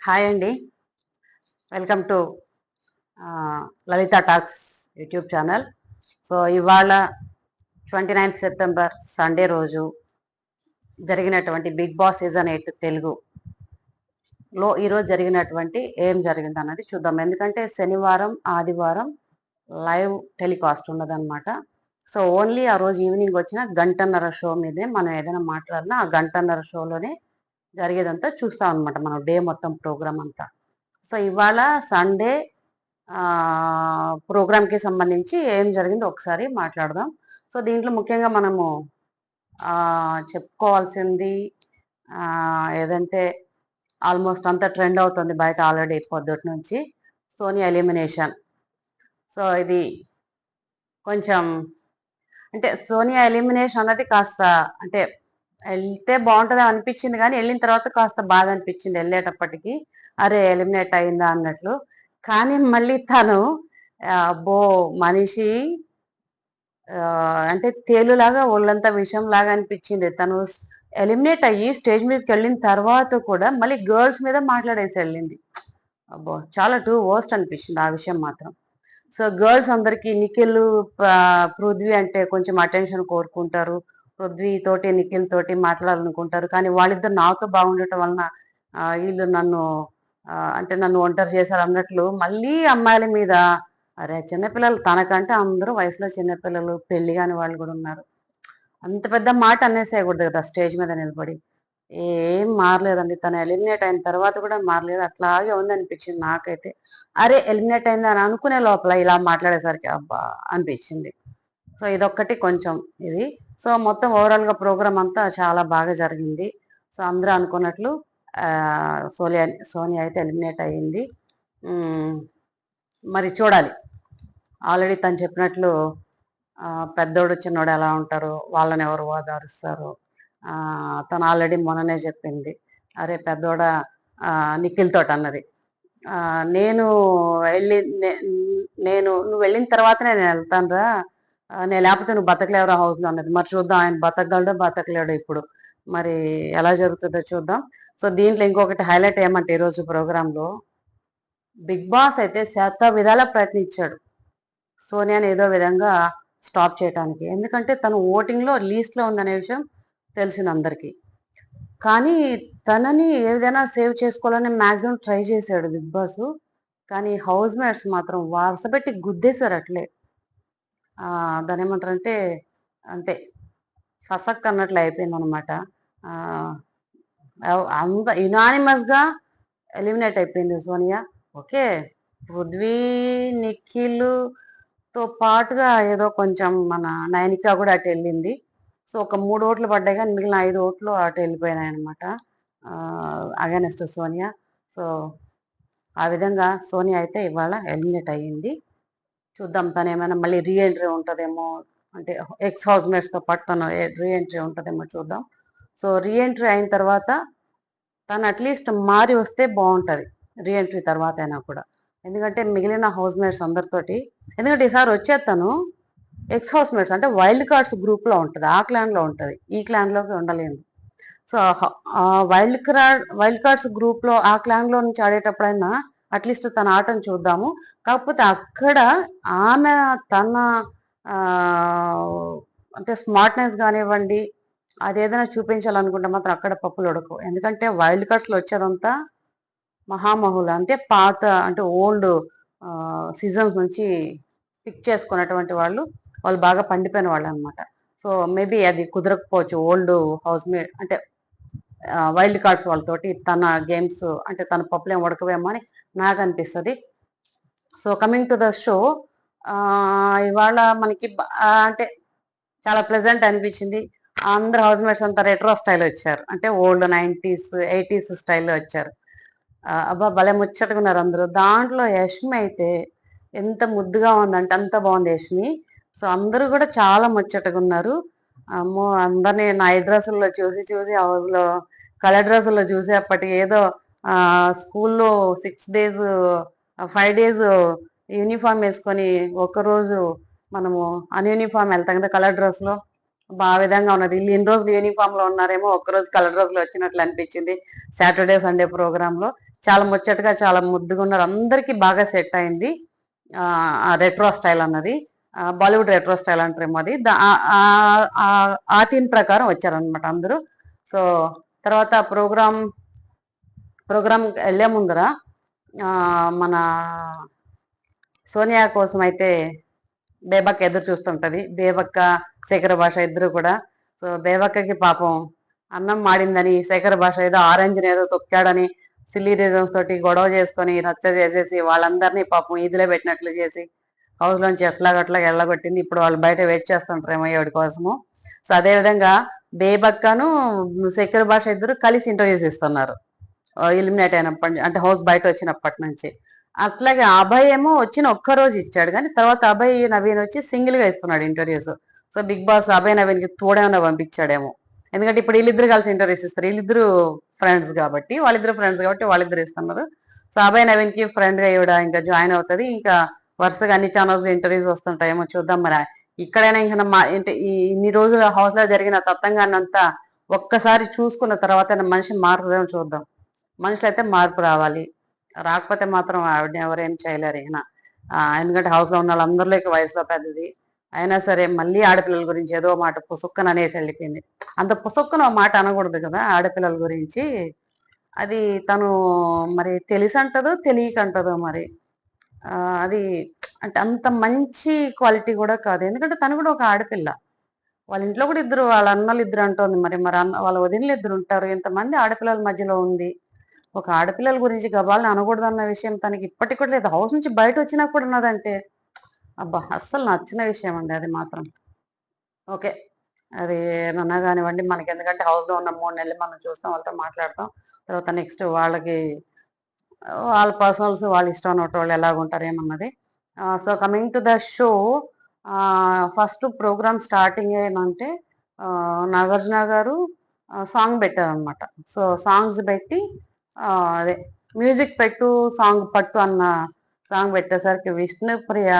Hi అండి. Welcome to Lalitha talks YouTube channel. So ఇవాళ 29th September Sunday రోజు జరిగినటువంటి బిగ్ బాస్ సీజన్ 8 తెలుగులో ఈరోజు జరిగినటువంటి ఏం జరిగిందన్నది చూద్దాం. ఎందుకంటే శనివారం, ఆదివారం లైవ్ టెలికాస్ట్ ఉన్నదన్నమాట. సో ఓన్లీ ఆ రోజు ఈవినింగ్ వచ్చిన గంటన్నర షో మీదే మనం ఏదైనా మాట్లాడినా ఆ గంటన్నర షోలోనే జరిగేదంతా చూస్తాం అనమాట, మనం డే మొత్తం ప్రోగ్రామ్ అంతా. సో ఇవాళ సండే ప్రోగ్రామ్కి సంబంధించి ఏం జరిగిందో ఒకసారి మాట్లాడదాం. సో దీంట్లో ముఖ్యంగా మనము చెప్పుకోవాల్సింది ఏదంటే ఆల్మోస్ట్ అంతా ట్రెండ్ అవుతుంది బయట ఆల్రెడీ పొద్దుటి నుంచి, సోనియా ఎలిమినేషన్. సో ఇది కొంచెం అంటే సోనియా ఎలిమినేషన్ అన్నది కాస్త అంటే వెళ్తే బాగుంటుందా అనిపించింది, కానీ వెళ్ళిన తర్వాత కాస్త బాధ అనిపించింది వెళ్ళేటప్పటికి, అరే ఎలిమినేట్ అయిందా అన్నట్లు. కానీ మళ్ళీ తను అబ్బో మనిషి అంటే తేలులాగా ఒళ్ళంతా విషంలాగా అనిపించింది. తను ఎలిమినేట్ అయ్యి స్టేజ్ మీదకి వెళ్ళిన తర్వాత కూడా మళ్ళీ గర్ల్స్ మీద మాట్లాడేసి వెళ్ళింది. అబ్బో చాలా టూ వర్స్ట్ అనిపించింది ఆ విషయం మాత్రం. సో గర్ల్స్ అందరికీ నిఖిల్, పృథ్వీ అంటే కొంచెం అటెన్షన్ కోరుకుంటారు, పృథ్వీ తోటి నిఖిల్ తోటి మాట్లాడాలనుకుంటారు. కానీ వాళ్ళిద్దరు నాతో బాగుండటం వలన వీళ్ళు నన్ను అంటే నన్ను ఒంటరి చేశారు అన్నట్లు మళ్ళీ అమ్మాయిల మీద. అరే చిన్నపిల్లలు తనకంటే అందరూ వయసులో చిన్నపిల్లలు, పెళ్లి కాని వాళ్ళు కూడా ఉన్నారు. అంత పెద్ద మాట అనేసేయకూడదు కదా స్టేజ్ మీద నిలబడి. ఏం మారలేదండి, తను ఎలిమినేట్ అయిన తర్వాత కూడా మారలేదు, అట్లాగే ఉంది అనిపించింది నాకైతే. అరే ఎలిమినేట్ అయింది అని అనుకునే లోపల ఇలా మాట్లాడేసరికి అబ్బా అనిపించింది. సో ఇదొక్కటి కొంచెం ఇది. సో మొత్తం ఓవరాల్గా ప్రోగ్రామ్ అంతా చాలా బాగా జరిగింది. సో అందరూ అనుకున్నట్లు సోనియా సోనియా అయితే ఎలిమినేట్ అయ్యింది. మరి చూడాలి. ఆల్రెడీ తను చెప్పినట్లు పెద్దోడు చిన్నోడు ఎలా ఉంటారు, వాళ్ళని ఎవరు ఓదారుస్తారు. తను ఆల్రెడీ మొన్ననే చెప్పింది, అరే పెద్దోడ నిఖిల్ తోటి అన్నది, నేను వెళ్ళి నేను నువ్వు వెళ్ళిన తర్వాతనే నేను వెళ్తాను రా, నేను లేకపోతే నువ్వు బతకలేవురా హౌస్లో అన్నది. మరి చూద్దాం ఆయన బతకగలడో బతకలేడో ఇప్పుడు, మరి ఎలా జరుగుతుందో చూద్దాం. సో దీంట్లో ఇంకొకటి హైలైట్ ఏమంటే ఈరోజు ప్రోగ్రాంలో బిగ్ బాస్ అయితే శత విధాలా ప్రయత్నించాడు సోనియాని ఏదో విధంగా స్టాప్ చేయడానికి. ఎందుకంటే తను ఓటింగ్లో లీస్ట్లో ఉందనే విషయం తెలిసింది అందరికీ. కానీ తనని ఏ విధంగా సేవ్ చేసుకోవాలని మ్యాక్సిమం ట్రై చేశాడు బిగ్ బాస్. కానీ హౌస్ మేట్స్ మాత్రం వరుసపెట్టి గుద్దేశారు అట్లే. దాని ఏమంటారంటే అంతే ఫసక్ అన్నట్లు అయిపోయింది అనమాట. అంత యునానిమస్గా ఎలిమినేట్ అయిపోయింది సోనియా. ఓకే పృథ్వీ, నిఖిల్తో పాటుగా ఏదో కొంచెం మన నయనిక కూడా అటు వెళ్ళింది. సో ఒక 3 ఓట్లు పడ్డాయి, కానీ మిగిలిన 5 ఓట్లు అటు వెళ్ళిపోయినాయి అనమాట అగైనెస్ట్ సోనియా. సో ఆ విధంగా సోనియా అయితే ఇవాళ ఎలిమినేట్ అయ్యింది. చూద్దాం తను ఏమైనా మళ్ళీ రీఎంట్రీ ఉంటుందేమో, అంటే ఎక్స్ హౌస్ మేట్స్తో పాటు తను రీఎంట్రీ ఉంటుందేమో చూద్దాం. సో రీఎంట్రీ అయిన తర్వాత తను అట్లీస్ట్ మారి వస్తే బాగుంటుంది రీఎంట్రీ తర్వాత అయినా కూడా. ఎందుకంటే మిగిలిన హౌస్ మేట్స్ అందరితోటి, ఎందుకంటే ఈసారి వచ్చేస్తాను ఎక్స్ హౌస్ మేట్స్ అంటే వైల్డ్ కార్డ్స్ గ్రూప్లో ఉంటుంది, ఆ క్లాన్లో ఉంటుంది, ఈ క్లాన్లోకి ఉండలేదు. సో వైల్డ్ కార్డ్స్ గ్రూప్లో ఆ క్లాన్లో నుంచి ఆడేటప్పుడైనా అట్లీస్ట్ తన ఆటను చూద్దాము. కాకపోతే అక్కడ ఆమె తన అంటే స్మార్ట్నెస్ కానివ్వండి, అది ఏదైనా చూపించాలనుకుంటే మాత్రం అక్కడ పప్పులు ఉడకవు. ఎందుకంటే వైల్డ్ కార్డ్స్లో వచ్చేదంతా మహామహులు, అంటే పాత అంటే ఓల్డ్ సీజన్స్ నుంచి పిక్ చేసుకున్నటువంటి వాళ్ళు బాగా పండిపోయిన వాళ్ళు అనమాట. సో మేబీ అది కుదరకపోవచ్చు ఓల్డ్ హౌస్ మేట్ అంటే వైల్డ్ కార్డ్స్ వాళ్ళతోటి తన గేమ్స్ అంటే తన పప్పులేం ఉడకవేమో అని నాకు అనిపిస్తుంది. So coming to the show, ఇవాళ మనకి అంటే చాలా ప్లెజెంట్ అనిపించింది. అందరు హౌస్ మేట్స్ అంతా రెట్రో స్టైల్ వచ్చారు, అంటే ఓల్డ్ 90s 80s స్టైల్లో వచ్చారు. అబ్బా భలే ముచ్చటగా ఉన్నారు అందరూ. దాంట్లో యష్మి అయితే ఎంత ముద్దుగా ఉందంటే అంత బాగుంది యష్మి. సో అందరూ కూడా చాలా ముచ్చటగా ఉన్నారు. అమ్మో అందరినీ నైట్ డ్రెస్సుల్లో చూసి చూసి హౌస్లో కలర్ డ్రెస్సుల్లో చూసేప్పటికి ఏదో స్కూల్లో 6 days 5 days యూనిఫామ్ వేసుకొని ఒక్కరోజు మనము అన్యూనిఫామ్ వెళ్తాం కదా కలర్ డ్రెస్లో, ఆ విధంగా ఉన్నది. వీళ్ళు ఇన్ని రోజులు యూనిఫామ్లో ఉన్నారేమో, ఒక్కరోజు కలర్ డ్రెస్లో వచ్చినట్లు అనిపించింది సాటర్డే సండే ప్రోగ్రాంలో. చాలా ముచ్చటగా చాలా ముద్దుగా ఉన్నారు. అందరికీ బాగా సెట్ అయింది ఆ రెట్రో స్టైల్ అన్నది. బాలీవుడ్ రెట్రో స్టైల్ అంటారేమో అది. ఆ థీమ్ ప్రకారం వచ్చారనమాట అందరూ. సో తర్వాత ప్రోగ్రామ్ వెళ్ళే ముందర మన సోనియా కోసం అయితే బేబక్క ఎదురు చూస్తుంటది. బేబక్క శేఖర భాష ఇద్దరు కూడా. సో బేబక్కకి పాపం అన్నం మాడిందని శేఖర భాష ఏదో ఆరెంజ్ ఏదో తొక్కాడని సిల్లీ రీజన్స్ తోటి గొడవ చేసుకొని రచ్చ చేసేసి వాళ్ళందరినీ పాపం ఈదిలో పెట్టినట్లు చేసి హౌస్ లోంచి ఎట్లాగట్లా ఎళ్ళగొట్టింది. ఇప్పుడు వాళ్ళు బయట వెయిట్ చేస్తుంటారేమో ఎవడి కోసము. సో అదే విధంగా బేబక్కను శేఖర భాష ఇద్దరు కలిసి ఇంటర్వ్యూస్ ఇస్తున్నారు ఎలిమినేట్ అయినప్పటి నుంచి, అంటే హౌస్ బయట వచ్చినప్పటి నుంచి. అట్లాగే అభయ్ ఏమో వచ్చిన ఒక్క రోజు ఇచ్చాడు, కానీ తర్వాత అభయ్ నవీన్ వచ్చి సింగిల్ గా ఇస్తున్నాడు interviews. So Bigg Boss Abhay Naveen కి తోడేమన్నా పంపించాడేమో, ఎందుకంటే ఇప్పుడు వీళ్ళిద్దరు కలిసి ఇంటర్వ్యూస్ ఇస్తారు. వీళ్ళిద్దరు ఫ్రెండ్స్ కాబట్టి వాళ్ళిద్దరు ఇస్తున్నారు. సో అభయ్ నవీన్ కి ఫ్రెండ్ గా ఇవిడ ఇంకా జాయిన్ అవుతుంది. ఇంకా వరుసగా అన్ని ఛానల్స్ ఇంటర్వ్యూస్ వస్తుంటాయేమో చూద్దాం. మరి ఇక్కడైనా ఇంకా అంటే ఇన్ని రోజులు హౌస్ లో జరిగిన తత్తంగాన్ని అంతా ఒక్కసారి చూసుకున్న తర్వాత మనిషి మారుతుందేమో చూద్దాం. మనుషులు అయితే మార్పు రావాలి, రాకపోతే మాత్రం ఆవిడని ఎవరేం చేయలేరు ఈయన. ఎందుకంటే హౌస్ లో ఉన్న వాళ్ళందరిలోకి వయసులో పెద్దది అయినా సరే మళ్ళీ ఆడపిల్లల గురించి ఏదో మాట పుసుక్కన అనేసి వెళ్ళిపోయింది. అంత పుసుక్కన మాట అనకూడదు కదా ఆడపిల్లల గురించి. అది తను మరి తెలిసి అంటదో తెలియకంటదో మరి. అది అంటే అంత మంచి క్వాలిటీ కూడా కాదు, ఎందుకంటే తను కూడా ఒక ఆడపిల్ల. వాళ్ళ ఇంట్లో కూడా ఇద్దరు, వాళ్ళ అన్నలు ఇద్దరు అంటోంది. మరి వాళ్ళ వదినలు ఇద్దరు ఉంటారు, ఇంతమంది ఆడపిల్లల మధ్యలో ఉంది. ఒక ఆడపిల్లల గురించి గబాలని అనకూడదు అన్న విషయం తనకి ఇప్పటికి కూడా లేదు. హౌస్ నుంచి బయట వచ్చినా కూడా ఉన్నదంటే అబ్బా అస్సలు నచ్చిన విషయం అండి అది మాత్రం. ఓకే, అది ఏమన్నా కానివ్వండి మనకి, ఎందుకంటే హౌస్లో ఉన్న 3 నెలలు మనం చూస్తాం, వాళ్ళతో మాట్లాడతాం. తర్వాత నెక్స్ట్ వాళ్ళ పర్సనల్స్ వాళ్ళ ఇష్టం అన్నట్టు వాళ్ళు ఎలాగుంటారు ఏమన్నది. So coming to the show, first program starting ఏమంటే నాగార్జున గారు సాంగ్ పెట్టారనమాట. సో సాంగ్స్ పెట్టి అదే మ్యూజిక్ పెట్టు సాంగ్ పట్టు అన్న సాంగ్ పెట్టేసరికి విష్ణుప్రియ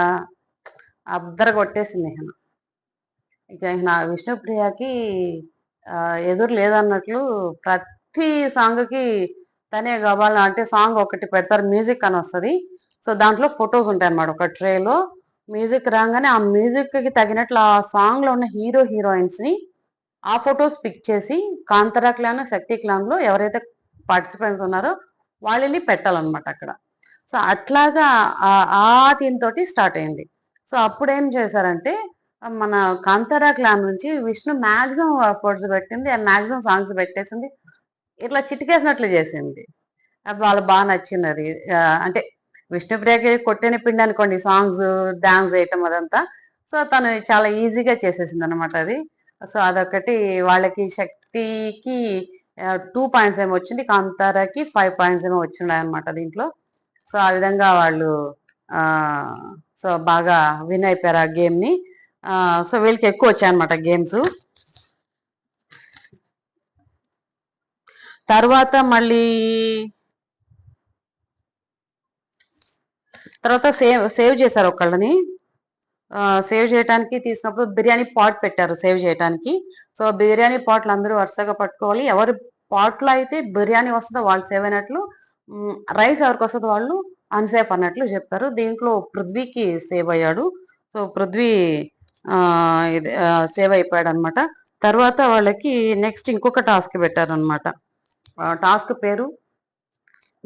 అద్దర కొట్టేసింది. ఇక విష్ణుప్రియకి ఎదురు లేదన్నట్లు ప్రతి సాంగ్కి తనే గబాల, అంటే సాంగ్ ఒకటి పెడతారు మ్యూజిక్ అని వస్తుంది. సో దాంట్లో ఫొటోస్ ఉంటాయి అన్నమాట. ఒక ట్రేలో మ్యూజిక్ రాగానే ఆ మ్యూజిక్ కి తగినట్లు ఆ సాంగ్ లో ఉన్న హీరోయిన్స్ ని ఆ ఫొటోస్ పిక్ చేసి కాంతరా క్లాన్ శక్తి క్లాన్ లో ఎవరైతే పార్టిసిపెంట్స్ ఉన్నారో వాళ్ళని పెట్టాలన్నమాట అక్కడ. సో అట్లాగా ఆ థీమ్ తోటి స్టార్ట్ అయింది. సో అప్పుడు ఏం చేశారంటే మన కాంతారా క్లాన్ నుంచి విష్ణు మ్యాక్సిమం వర్కౌట్స్ పెట్టింది, ఆ మ్యాక్సిమం సాంగ్స్ పెట్టేసింది, ఇట్లా చిటికేసినట్లు చేసింది. అది వాళ్ళు బాగా నచ్చింది అది. అంటే విష్ణుప్రియకి కొట్టిన పిండి అనుకోండి సాంగ్స్ డాన్స్ చేయటం అదంతా. సో తను చాలా ఈజీగా చేసేసింది అనమాట అది. సో అదొకటి వాళ్ళకి. శక్తికి 2 పాయింట్స్ ఏమో వచ్చింది, కాంతారాకి 5 పాయింట్స్ ఏమో వచ్చినాయి అనమాట దీంట్లో. సో ఆ విధంగా వాళ్ళు సో బాగా విన్ అయిపోయారు ఆ గేమ్ని. సో వీళ్ళకి ఎక్కువ వచ్చాయన్నమాట గేమ్స్. తర్వాత మళ్ళీ సేవ్ చేశారు ఒకళ్ళని. సేవ్ చేయడానికి తీసినప్పుడు బిర్యానీ పాట్ పెట్టారు సేవ్ చేయడానికి. సో బిర్యానీ పాట్లు అందరూ వరుసగా పట్టుకోవాలి, ఎవరి పాట్లో అయితే బిర్యానీ వస్తుందో వాళ్ళు సేవ్ అయినట్లు, రైస్ ఎవరికి వస్తుందో వాళ్ళు అన్సేఫ్ అన్నట్లు చెప్పారు. దీంట్లో పృథ్వీకి సేవ్ అయ్యాడు. సో పృథ్వీ సేవ్ అయిపోయాడు అనమాట. తర్వాత వాళ్ళకి నెక్స్ట్ ఇంకొక టాస్క్ పెట్టారనమాట. టాస్క్ పేరు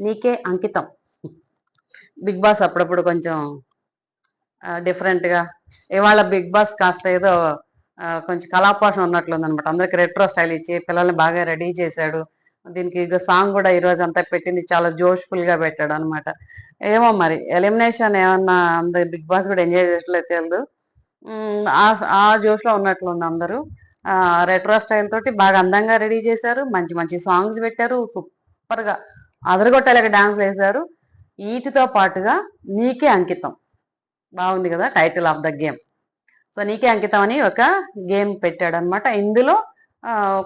నీకే అంకితం. బిగ్ బాస్ అప్పుడప్పుడు కొంచెం డిఫరెంట్గా, ఇవాళ బిగ్ బాస్ కాస్త ఏదో కొంచెం కళాపోషణ ఉన్నట్లుందనమాట. అందరికి రెట్రో స్టైల్ ఇచ్చి పిల్లల్ని బాగా రెడీ చేశాడు. దీనికి సాంగ్ కూడా ఈరోజు అంతా పెట్టింది చాలా జోష్ఫుల్గా పెట్టాడు అనమాట. ఏమో మరి ఎలిమినేషన్ ఏమన్నా అందరు బిగ్ బాస్ కూడా ఎంజాయ్ చేసట్లేదు తెలియదు. ఆ జోష్లో ఉన్నట్లు ఉంది అందరూ. రెట్రో స్టైల్ తోటి బాగా అందంగా రెడీ చేశారు, మంచి మంచి సాంగ్స్ పెట్టారు, సూపర్గా అదరగొట్టలేక డాన్స్ వేశారు. వీటితో పాటుగా నీకే అంకితం బాగుంది కదా title of the game. So నీకే అంకితం అని ఒక గేమ్ పెట్టాడు అనమాట. ఇందులో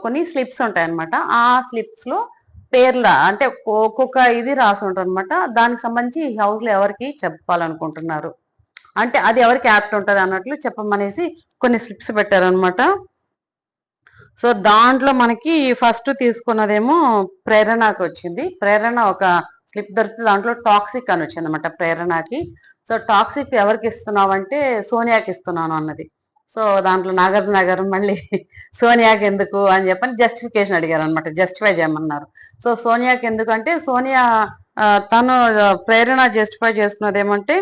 కొన్ని స్లిప్స్ ఉంటాయన్నమాట. ఆ స్లిప్స్ లో పేర్ల అంటే ఒక్కొక్క ఇది రాసి ఉంటుంది అనమాట. దానికి సంబంధించి హౌస్ లో ఎవరికి చెప్పాలనుకుంటున్నారు అంటే అది ఎవరికి యాప్ట్ ఉంటుంది అన్నట్లు చెప్పమనేసి కొన్ని స్లిప్స్ పెట్టారనమాట. సో దాంట్లో మనకి ఫస్ట్ తీసుకున్నదేమో ప్రేరణకు వచ్చింది. ప్రేరణ ఒక స్లిప్ దొరికితే దాంట్లో టాక్సిక్ అని వచ్చింది అనమాట ప్రేరణకి. సో టాక్సిక్ ఎవరికి ఇస్తున్నావు అంటే సోనియాకి ఇస్తున్నాను అన్నది. సో దాంట్లో నాగార్జున గారు మళ్ళీ సోనియాకి ఎందుకు అని చెప్పని జస్టిఫికేషన్ అడిగారు అనమాట, జస్టిఫై చేయమన్నారు. సో సోనియాకి ఎందుకంటే సోనియా తను ప్రేరణ జస్టిఫై చేసుకున్నది ఏమంటే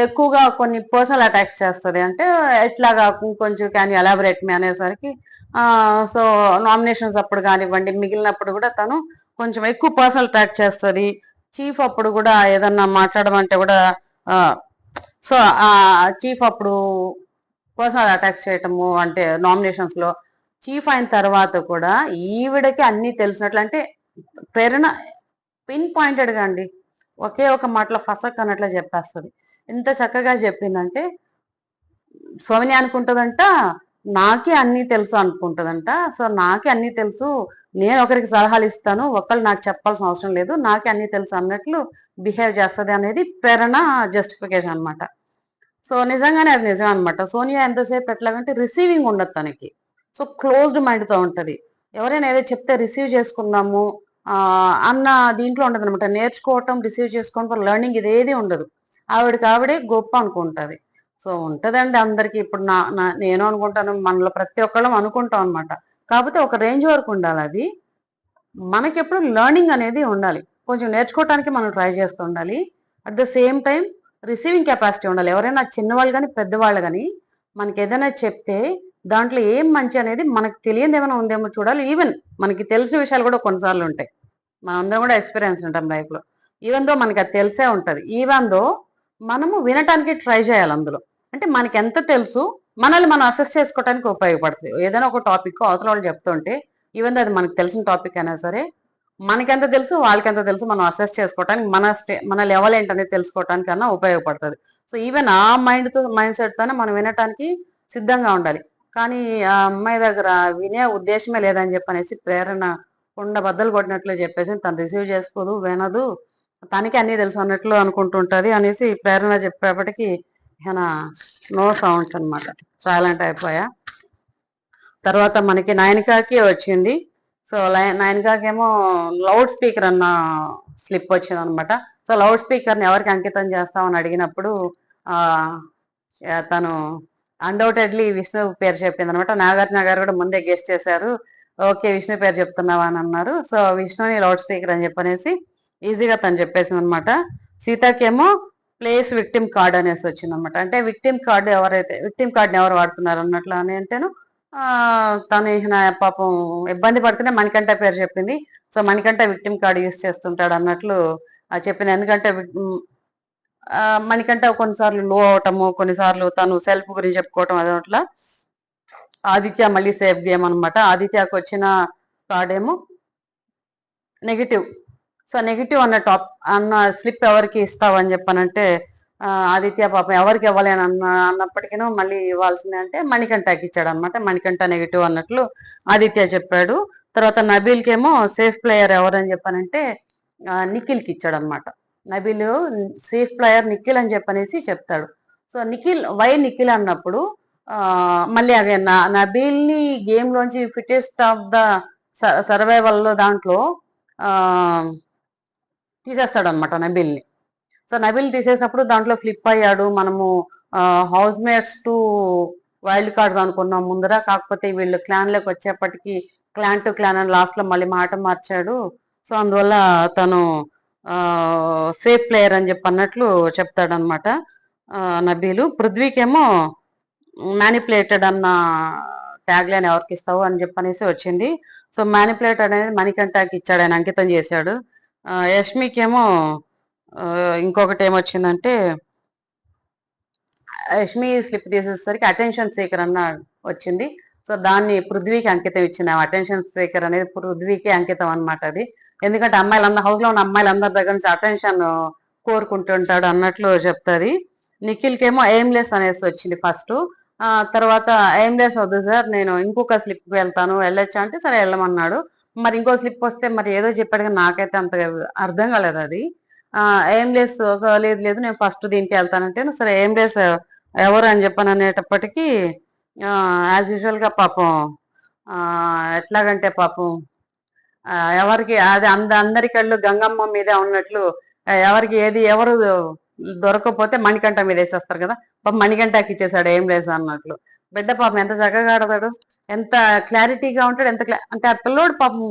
ఎక్కువగా కొన్ని పర్సనల్ అటాక్స్ చేస్తుంది అంటే ఎట్లాగా కొంచెం క్యాన్ ఎలాబరేట్ మీ అనేసరికి సో నామినేషన్స్ అప్పుడు కానివ్వండి మిగిలినప్పుడు కూడా తను కొంచెం ఎక్కువ పర్సనల్ అటాక్ చేస్తుంది. చీఫ్ అప్పుడు కూడా ఏదన్నా మాట్లాడమంటే కూడా సో ఆ చీఫ్ అప్పుడు పర్సనల్ అటాక్స్ చేయటము అంటే నామినేషన్స్ లో చీఫ్ అయిన తర్వాత కూడా ఈవిడకి అన్ని తెలిసినట్లు అంటే ప్రేరణ పిన్ పాయింటెడ్ గా అండి ఒకే ఒక మాటలో ఫసక్ అన్నట్లు చెప్పేస్తుంది. ఎంత చక్కగా చెప్పిందంటే సోనియా అనుకుంటుందంట నాకే అన్నీ తెలుసు అనుకుంటుందంట. సో నాకే అన్నీ తెలుసు, నేను ఒకరికి సలహాలు ఇస్తాను, ఒకళ్ళు నాకు చెప్పాల్సిన అవసరం లేదు, నాకే అన్నీ తెలుసు అన్నట్లు బిహేవ్ చేస్తుంది అనేది ప్రేరణ జస్టిఫికేషన్ అనమాట. సో నిజంగానే అది నిజం అనమాట. సోనియా ఎంతసేపు ఎట్లాగంటే రిసీవింగ్ ఉండదు తనకి. సో క్లోజ్డ్ మైండ్తో ఉంటుంది. ఎవరైనా ఏదో చెప్తే రిసీవ్ చేసుకున్నాము అన్న దీంట్లో ఉండదు అనమాట. నేర్చుకోవటం రిసీవ్ చేసుకోవటం లెర్నింగ్ ఇదేది ఉండదు. ఆవిడకి ఆవిడే గొప్ప అనుకుంటుంది. సో ఉంటదండి అందరికి. ఇప్పుడు నేను అనుకుంటాను, మనలో ప్రతి ఒక్కళ్ళం అనుకుంటాం అనమాట. కాకపోతే ఒక రేంజ్ వరకు ఉండాలి అది. మనకెప్పుడు లెర్నింగ్ అనేది ఉండాలి, కొంచెం నేర్చుకోవటానికి మనం ట్రై చేస్తూ ఉండాలి. At the same time receiving capacity ఉండాలి. ఎవరైనా చిన్నవాళ్ళు కానీ పెద్దవాళ్ళు కానీ మనకి ఏదైనా చెప్తే దాంట్లో ఏం మంచి అనేది మనకు తెలియదు ఏమైనా ఉందేమో చూడాలి. ఈవెన్ మనకి తెలిసిన విషయాలు కూడా కొన్నిసార్లు ఉంటాయి. మనందరం కూడా ఎక్స్పీరియన్స్ ఉంటాం లైఫ్లో. ఈవెన్ దో మనకి అది తెలిసే ఉంటుంది, ఈవెన్ దో మనము వినటానికి ట్రై చేయాలి అందులో. అంటే మనకి ఎంత తెలుసు మనల్ని మనం అసెస్ చేసుకోవడానికి ఉపయోగపడుతుంది. ఏదైనా ఒక టాపిక్ అవతల వాళ్ళు చెప్తుంటే ఈవెన్ అది మనకు తెలిసిన టాపిక్ అయినా సరే మనకెంత తెలుసు వాళ్ళకెంత తెలుసు మనం అసెస్ చేసుకోవడానికి మన లెవెల్ ఏంటనేది తెలుసుకోవడానికి అన్నా ఉపయోగపడుతుంది. సో ఈవెన్ ఆ మైండ్ సెట్తోనే మనం వినటానికి సిద్ధంగా ఉండాలి. కానీ ఆ అమ్మాయి దగ్గర వినే ఉద్దేశమే లేదని చెప్పనేసి ప్రేరణ కొండ బద్దలు కొట్టినట్లు చెప్పేసి తను రిసీవ్ చేసుకోదు, వినదు, తనకి అన్నీ తెలుసు అన్నట్లు అనుకుంటుంటది అనేసి ప్రేరణ చెప్పేపటికి నో సౌండ్స్ అనమాట, సైలెంట్ అయిపోయా. తర్వాత మనకి నయనికాకి వచ్చింది. సో నయనికాకేమో లౌడ్ స్పీకర్ అన్న స్లిప్ వచ్చింది అనమాట. సో లౌడ్ స్పీకర్ని ఎవరికి అంకితం చేస్తామని అడిగినప్పుడు ఆ తను అన్డౌటెడ్లీ విష్ణు పేరు చెప్పింది అనమాట. నాగార్జున గారు కూడా ముందే గెస్ట్ చేశారు, ఓకే విష్ణు పేరు చెప్తున్నావా అని అన్నారు. సో విష్ణుని లౌడ్ స్పీకర్ అని చెప్పనేసి ఈజీగా తను చెప్పేసింది అనమాట. సీతకేమో ప్లేస్ విక్టిమ్ కార్డ్ అనేసి వచ్చింది అనమాట. అంటే విక్టిమ్ కార్డు విక్టిమ్ కార్డుని ఎవరు వాడుతున్నారు అన్నట్లు అని అంటేను తను పాపం ఇబ్బంది పడుతూనే మణికంఠ పేరు చెప్పింది. So Manikanta victim card use చేస్తుంటాడు అన్నట్లు చెప్పింది. ఎందుకంటే మణికంఠ కొన్నిసార్లు లో అవటము, కొన్నిసార్లు తను సెల్ఫ్ గురించి చెప్పుకోవటం అదొట్లా. ఆదిత్య మళ్ళీ సేఫ్ గేమ్ అనమాట. ఆదిత్యకు వచ్చిన కార్డ్ ఏమో నెగిటివ్. సో నెగిటివ్ అన్న స్లిప్ ఎవరికి ఇస్తావు అని చెప్పానంటే ఆదిత్య పాపం ఎవరికి ఇవ్వలేను అన్నప్పటికీ మళ్ళీ ఇవ్వాల్సిందే అంటే మణికంఠకి ఇచ్చాడు అనమాట. మణికంఠ నెగిటివ్ అన్నట్లు ఆదిత్య చెప్పాడు. తర్వాత నబీల్కేమో సేఫ్ ప్లేయర్ ఎవరని చెప్పానంటే నిఖిల్కి ఇచ్చాడు అనమాట. నబీల్ సేఫ్ ప్లేయర్ నిఖిల్ అని చెప్పనేసి చెప్తాడు. సో నిఖిల్ అన్నప్పుడు మళ్ళీ అదే నబీల్ని గేమ్లోంచి ఫిటెస్ట్ ఆఫ్ ద సర్వైవల్లో దాంట్లో తీసేస్తాడు అనమాట నబీల్ని. సో నబీల్ తీసేసినప్పుడు దాంట్లో ఫ్లిప్ అయ్యాడు. మనము house mates to wild cards అనుకున్నాం ముందర, కాకపోతే వీళ్ళు క్లాన్లోకి వచ్చేప్పటికి క్లాన్ టు క్లాన్ అని లాస్ట్లో మళ్ళీ మాట మార్చాడు. సో అందువల్ల తను సేఫ్ ప్లేయర్ అని చెప్పి అన్నట్లు చెప్తాడనమాట నబీలు. పృథ్వీకేమో మ్యానిపులేటెడ్ అన్న ట్యాగ్ లైన్ ఎవరికి ఇస్తావు అని చెప్పనేసి వచ్చింది. సో మ్యానిపులేటెడ్ అనేది మణికంఠకి ఇచ్చాడు, ఆయన అంకితం చేశాడు. యష్మికేమో ఇంకొకటి ఏమొచ్చిందంటే యష్మి స్లిప్ తీసేసరికి అటెన్షన్ సీకర్ అన్న వచ్చింది. సో దాన్ని పృథ్వీకి అంకితం ఇచ్చింది. అటెన్షన్ సీకర్ అనేది పృథ్వీకి అంకితం అనమాట అది. ఎందుకంటే హౌస్లో ఉన్న అమ్మాయిలందరి దగ్గర నుంచి అటెన్షన్ కోరుకుంటుంటాడు అన్నట్లు చెప్తుంది. నిఖిల్కేమో ఎయిమ్లెస్ అనేసి వచ్చింది ఫస్ట్. తర్వాత ఎయిమ్లెస్ వద్దు సార్, నేను ఇంకొక స్లిప్కి వెళ్తాను, వెళ్ళొచ్చా అంటే సరే వెళ్ళమన్నాడు. మరి ఇంకో స్లిప్ వస్తే మరి ఏదో చెప్పాడు కానీ నాకైతే అంత అర్థం కాలేదు అది. ఎయిమ్లెస్ లేదు లేదు నేను ఫస్ట్ దీనికి వెళ్తానంటే సరే ఎయిమ్లెస్ ఎవరు అని చెప్పాను అనేటప్పటికీ యాజ్ యూజువల్గా పాపం ఎట్లాగంటే పాపం ఎవరికి అది అందరి కళ్ళు గంగమ్మ మీదే ఉన్నట్లు ఎవరికి ఏది ఎవరు దొరకకపోతే మణికంఠ మీద వేసేస్తారు కదా. పాపం మణికంఠకి ఇచ్చేసాడు ఏం లేదు అన్నట్లు. బిడ్డ పాపం ఎంత చక్కగా ఆడతాడు, ఎంత క్లారిటీగా ఉంటాడు, అంటే ఆ పిల్లోడు పాపం